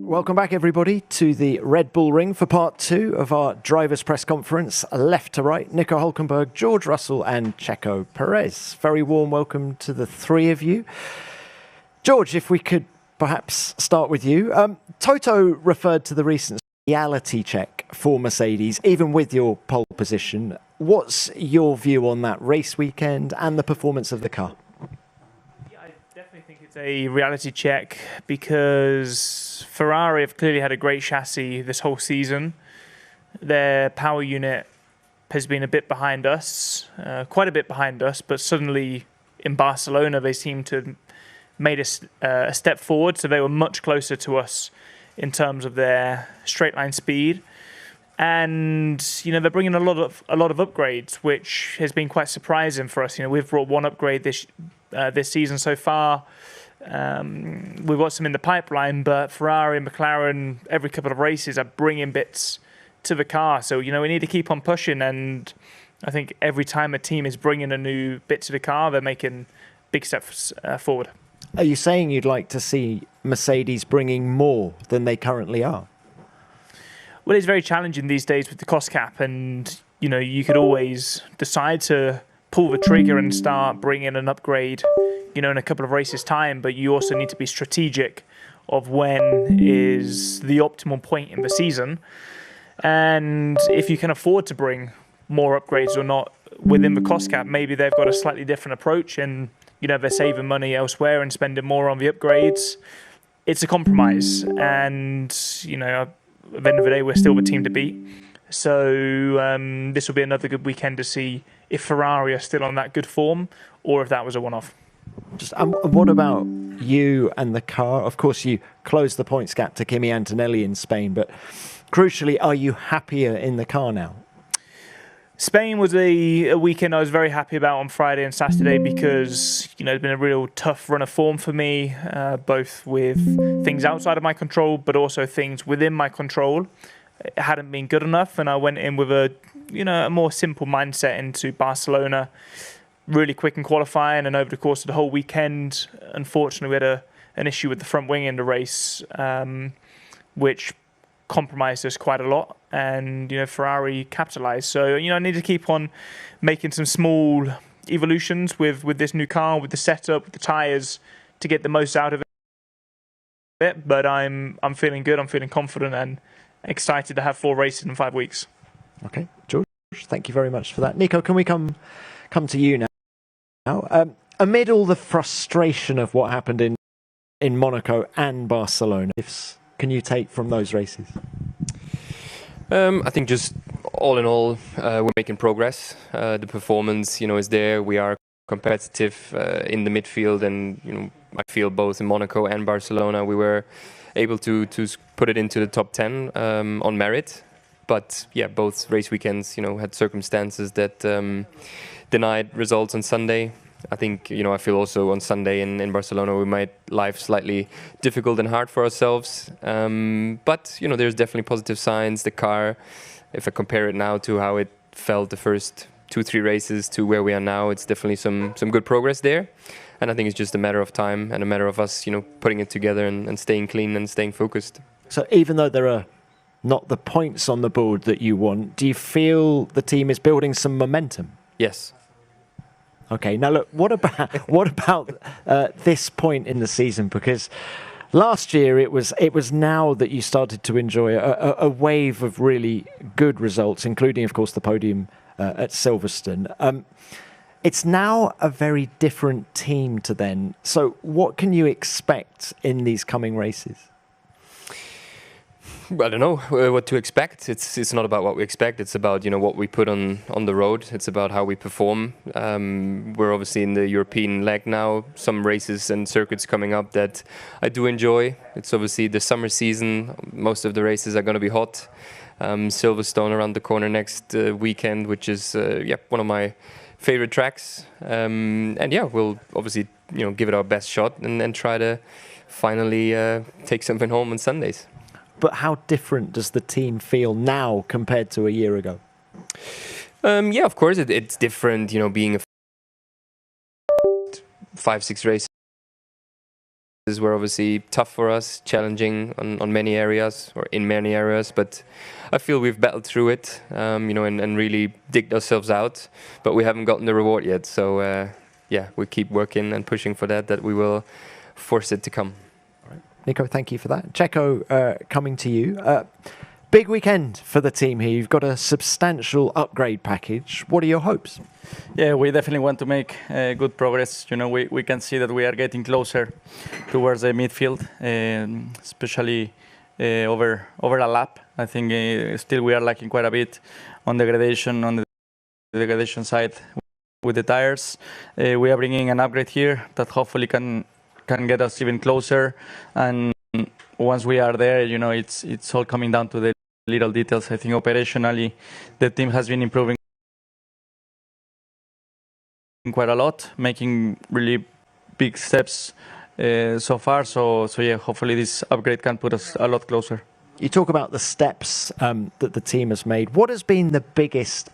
Welcome back, everybody, to the Red Bull Ring for part 2 of our drivers' press conference. Left to right, Nico Hulkenberg, George Russell and Sergio Perez. Very warm welcome to the three of you. George, if we could perhaps start with you. Toto referred to the recent reality check for Mercedes, even with your pole position. What's your view on that race weekend and the performance of the car? I definitely think it's a reality check because Ferrari have clearly had a great chassis this whole season. Their power unit has been a bit behind us, quite a bit behind us, but suddenly in Barcelona they seem to have made a step forward, so they were much closer to us in terms of their straight line speed. And they're bringing a lot of upgrades, which has been quite surprising for us. We've brought one upgrade this season so far. We've got some in the pipeline, but Ferrari and McLaren every couple of races are bringing bits to the car. So we need to keep on pushing. And I think every time a team is bringing a new bit to the car, they're making big steps forward. Are you saying you'd like to see Mercedes bringing more than they currently are? Well, it's very challenging these days with the cost cap, and you could always decide to pull the trigger and start bringing an upgrade, in a couple of races' time. But you also need to be strategic of when is the optimal point in the season, and if you can afford to bring more upgrades or not within the cost cap. Maybe they've got a slightly different approach, and they're saving money elsewhere and spending more on the upgrades. It's a compromise, and at the end of the day, we're still the team to beat. So this will be another good weekend to see if Ferrari are still on that good form or if that was a one-off. What about you and the car? Of course, you closed the points gap to Kimi Antonelli in Spain, but crucially, are you happier in the car now? Spain was a weekend I was very happy about on Friday and Saturday because it's been a real tough run of form for me, both with things outside of my control but also things within my control. It hadn't been good enough, and I went in with a more simple mindset into Barcelona, really quick in qualifying, and over the course of the whole weekend, unfortunately, we had an issue with the front wing in the race, which compromised us quite a lot, and Ferrari capitalized. So I need to keep on making some small evolutions with this new car, with the setup, with the tires, to get the most out of it. But I'm feeling good, I'm feeling confident and excited to have 4 races in 5 weeks. Okay, George, thank you very much for that. Nico, can we come to you now? Amid all the frustration of what happened in Monaco and Barcelona, can you take from those races? I think just all in all, we're making progress. The performance, is there. We are competitive in the midfield, and I feel both in Monaco and Barcelona we were able to put it into the top 10 on merit. But yeah, both race weekends, had circumstances that denied results on Sunday. I think, I feel also on Sunday in Barcelona we made life slightly difficult and hard for ourselves. But, there's definitely positive signs. The car, if I compare it now to how it felt the first 2-3 races to where we are now, it's definitely some good progress there. And I think it's just a matter of time and a matter of us, putting it together and staying clean and staying focused. So even though there are not the points on the board that you want, do you feel the team is building some momentum? Yes. Okay, now look, what about this point in the season? Because last year it was now that you started to enjoy a wave of really good results, including, of course, the podium at Silverstone. It's now a very different team to then. So what can you expect in these coming races? I don't know what to expect. It's not about what we expect. It's about what we put on the road. It's about how we perform. We're obviously in the European leg now. Some races and circuits coming up that I do enjoy. It's obviously the summer season. Most of the races are going to be hot. Silverstone around the corner next weekend, which is one of my favorite tracks. And yeah, we'll obviously give it our best shot and try to finally take something home on Sundays. But how different does the team feel now compared to a year ago? Yeah, of course it's different, being a 5-6 races were obviously tough for us, challenging on many areas or in many areas, but I feel we've battled through it, and really digged ourselves out, but we haven't gotten the reward yet. So we keep working and pushing for that we will force it to come. All right. Nico, thank you for that. Checo, coming to you. Big weekend for the team here. You've got a substantial upgrade package. What are your hopes? Yeah, we definitely want to make good progress. We can see that we are getting closer towards the midfield, especially over a lap. I think still we are lacking quite a bit on the degradation side with the tires. We are bringing an upgrade here that hopefully can get us even closer. And once we are there, it's all coming down to the little details. I think operationally, the team has been improving quite a lot, making really big steps so far. So yeah, hopefully this upgrade can put us a lot closer. You talk about the steps that the team has made. What has been the biggest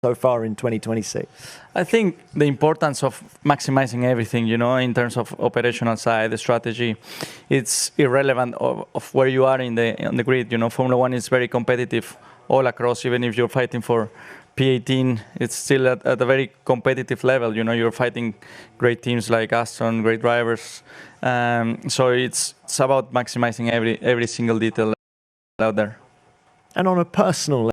so far in 2026? I think the importance of maximizing everything, in terms of operational side, the strategy, it's irrelevant of where you are on the grid. Formula One is very competitive all across. Even if you're fighting for P18, it's still at a very competitive level. You're fighting great teams like Aston, great drivers. So it's about maximizing every single detail out there. And on a personal level,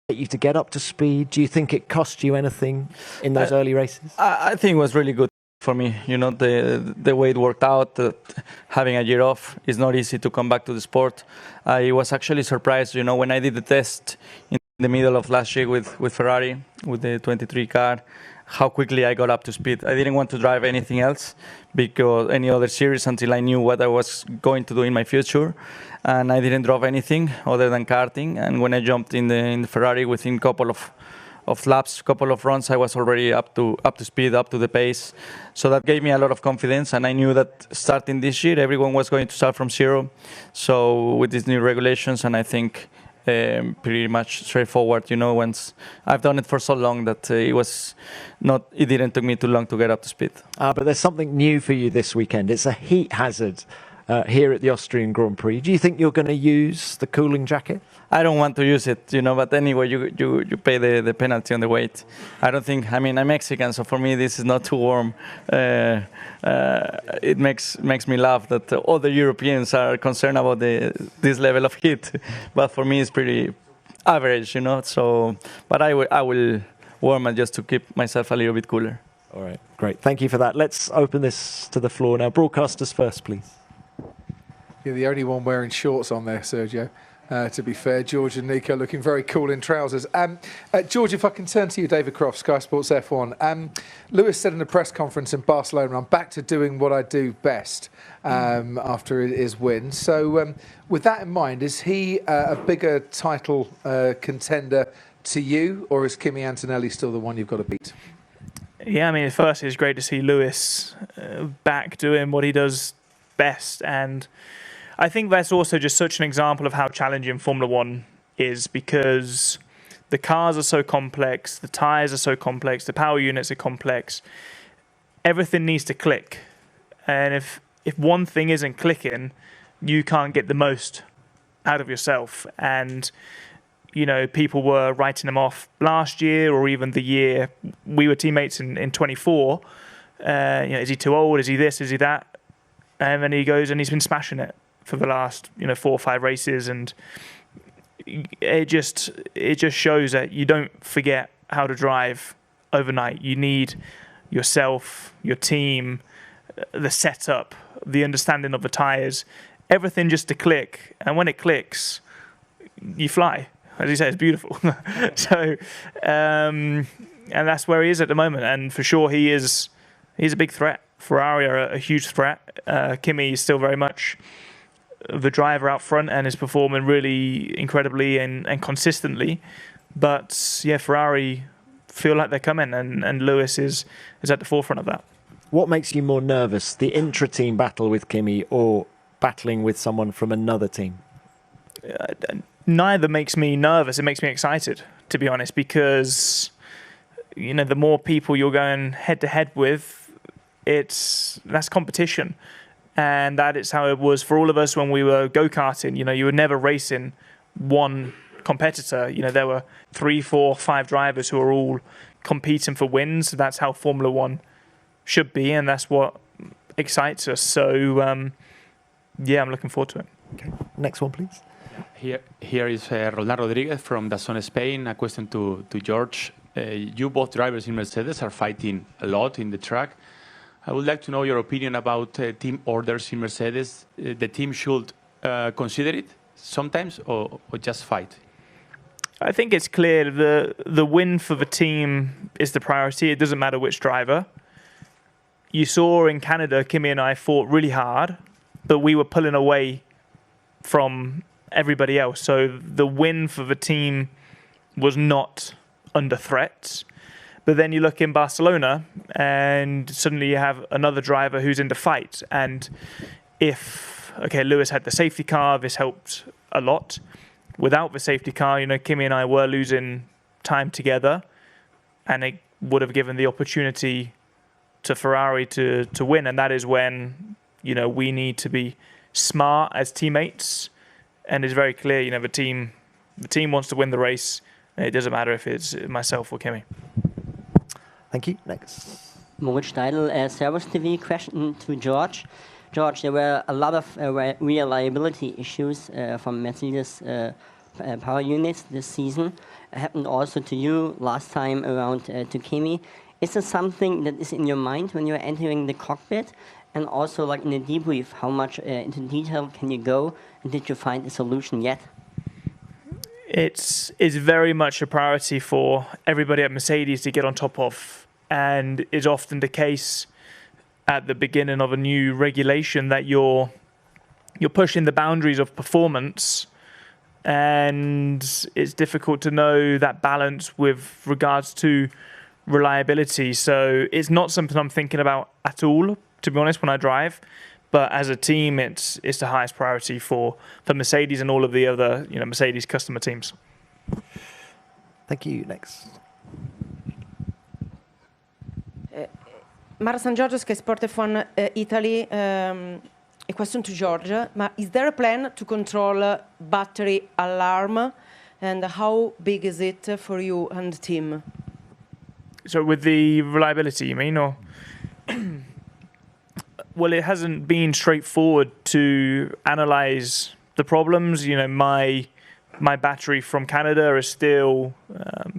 you to get up to speed? Do you think it cost you anything in those early races? I think it was really good for me. The way it worked out, having a year off, is not easy to come back to the sport. I was actually surprised, when I did the test in the middle of last year with Ferrari, with the 23 car, how quickly I got up to speed. I didn't want to drive anything else, because any other series, until I knew what I was going to do in my future. And I didn't drive anything other than karting. And when I jumped in the Ferrari, within a couple of laps, couple of runs, I was already up to speed, up to the pace. So that gave me a lot of confidence. And I knew that starting this year, everyone was going to start from zero. So with these new regulations, and I think pretty much straightforward. Once I've done it for so long that it didn't take me too long to get up to speed. But there's something new for you this weekend. It's a heat hazard here at the Austrian Grand Prix. Do you think you're going to use the cooling jacket? I don't want to use it, but anyway, you pay the penalty on the weight. I'm Mexican, so for me this is not too warm. It makes me laugh that all the Europeans are concerned about this level of heat, but for me it's pretty average, So, but I will warm it just to keep myself a little bit cooler. All right, great. Thank you for that. Let's open this to the floor now. Broadcasters first, please. You're the only one wearing shorts on there, Sergio. To be fair, George and Nico looking very cool in trousers. George, if I can turn to you, David Croft, Sky Sports F1. Lewis said in a press conference in Barcelona, I'm back to doing what I do best after his win. So with that in mind, is he a bigger title contender to you, or is Kimi Antonelli still the one you've got to beat? Yeah, firstly, it's great to see Lewis back doing what he does best. And I think that's also just such an example of how challenging Formula One is, because the cars are so complex, the tyres are so complex, the power units are complex. Everything needs to click. And if one thing isn't clicking, you can't get the most out of yourself. And, people were writing him off last year, or even the year we were teammates in 24. Is he too old? Is he this? Is he that? And then he goes and he's been smashing it for the last 4 or 5 races, and it just shows that you don't forget how to drive overnight. You need yourself, your team, the setup, the understanding of the tires, everything just to click. And when it clicks, you fly. As you say, it's beautiful. So, and that's where he is at the moment. And for sure, he's a big threat. Ferrari are a huge threat. Kimi is still very much the driver out front and is performing really incredibly and consistently. But yeah, Ferrari feel like they're coming, and Lewis is at the forefront of that. What makes you more nervous, the intra-team battle with Kimi or battling with someone from another team? Neither makes me nervous. It makes me excited, to be honest, because the more people you're going head to head with, that's competition. And that is how it was for all of us when we were go-karting. You were never racing one competitor. There were 3, 4, 5 drivers who are all competing for wins. That's how Formula One should be, and that's what excites us. So, I'm looking forward to it. Okay. Next one, please. Here is Roland Rodriguez from DAZN Spain. A question to George. You both drivers in Mercedes are fighting a lot in the track. I would like to know your opinion about team orders in Mercedes. The team should consider it sometimes or just fight? I think it's clear the win for the team is the priority. It doesn't matter which driver. You saw in Canada, Kimi and I fought really hard, but we were pulling away from everybody else. So the win for the team was not under threat. But then you look in Barcelona and suddenly you have another driver who's in the fight. And Lewis had the safety car, this helped a lot. Without the safety car, Kimi and I were losing time together, and it would have given the opportunity to Ferrari to win. And that is when, we need to be smart as teammates. And it's very clear, the team wants to win the race. And it doesn't matter if it's myself or Kimi. Thank you. Next. Moritz Steidl, Servus TV. Question to George. George, there were a lot of reliability issues from Mercedes power units this season. It happened also to you last time around to Kimi. Is this something that is in your mind when you're entering the cockpit? And also, like in the debrief, how much into detail can you go? And did you find a solution yet? It's very much a priority for everybody at Mercedes to get on top of, and is often the case at the beginning of a new regulation that you're pushing the boundaries of performance, and it's difficult to know that balance with regards to reliability. So it's not something I'm thinking about at all, to be honest, when I drive. But as a team, it's the highest priority for Mercedes and all of the other Mercedes customer teams. Thank you. Next. Mara San Giorgio, Sky Sport F1 Italy. A question to George. Is there a plan to control battery alarm? And how big is it for you and the team? So with the reliability, you mean? Or well, it hasn't been straightforward to analyze the problems. My battery from Canada is still,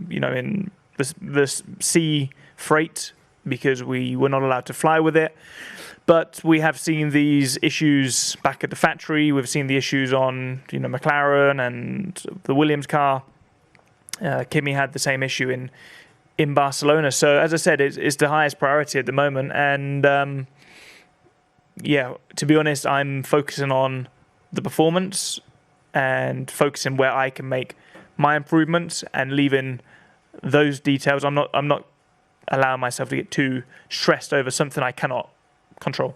in the sea freight because we were not allowed to fly with it. But we have seen these issues back at the factory. We've seen the issues on, McLaren and the Williams car. Kimi had the same issue in Barcelona. So as I said, it's the highest priority at the moment. And to be honest, I'm focusing on the performance and focusing where I can make my improvements and leaving those details. I'm not allowing myself to get too stressed over something I cannot control.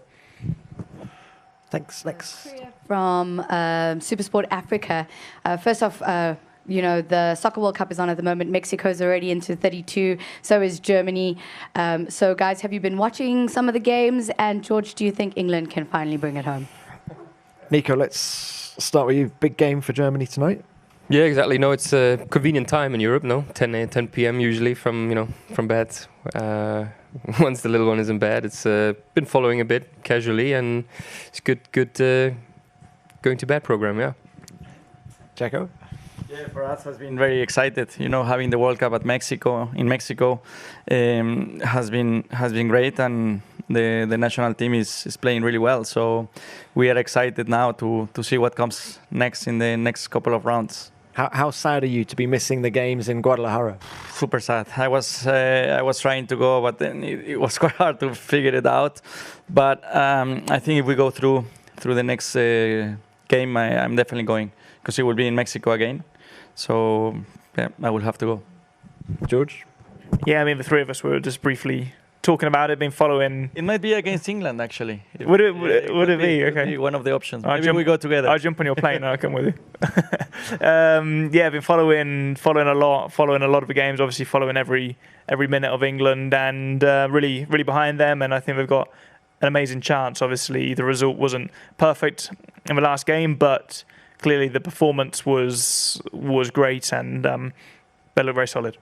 Thanks. Next. From Supersport Africa. First off, the Soccer World Cup is on at the moment. Mexico's already into 32. So is Germany. So, guys, have you been watching some of the games? And, George, do you think England can finally bring it home? Nico, let's start with you. Big game for Germany tonight. Yeah, exactly. No, it's a convenient time in Europe. No, 10 p.m. usually from bed. Once the little one is in bed, it's been following a bit casually, and it's good going to bed program. Yeah. Checo. Yeah, for us has been very excited. Having the World Cup in Mexico has been great, and the national team is playing really well. So we are excited now to see what comes next in the next couple of rounds. How sad are you to be missing the games in Guadalajara? Super sad. I was trying to go, but then it was quite hard to figure it out. But I think if we go through the next game, I'm definitely going, because it will be in Mexico again. So I will have to go. George? Yeah, the three of us were just briefly talking about it, been following. It might be against England, actually. Would it be? Okay. Be one of the options. I'll Maybe we go together. I'll jump on your plane and I'll come with you. Yeah, I've been following a lot of the games. Obviously, following every minute of England, and really behind them. And I think they've got an amazing chance. Obviously, the result wasn't perfect in the last game, but clearly the performance was great, and they look very solid.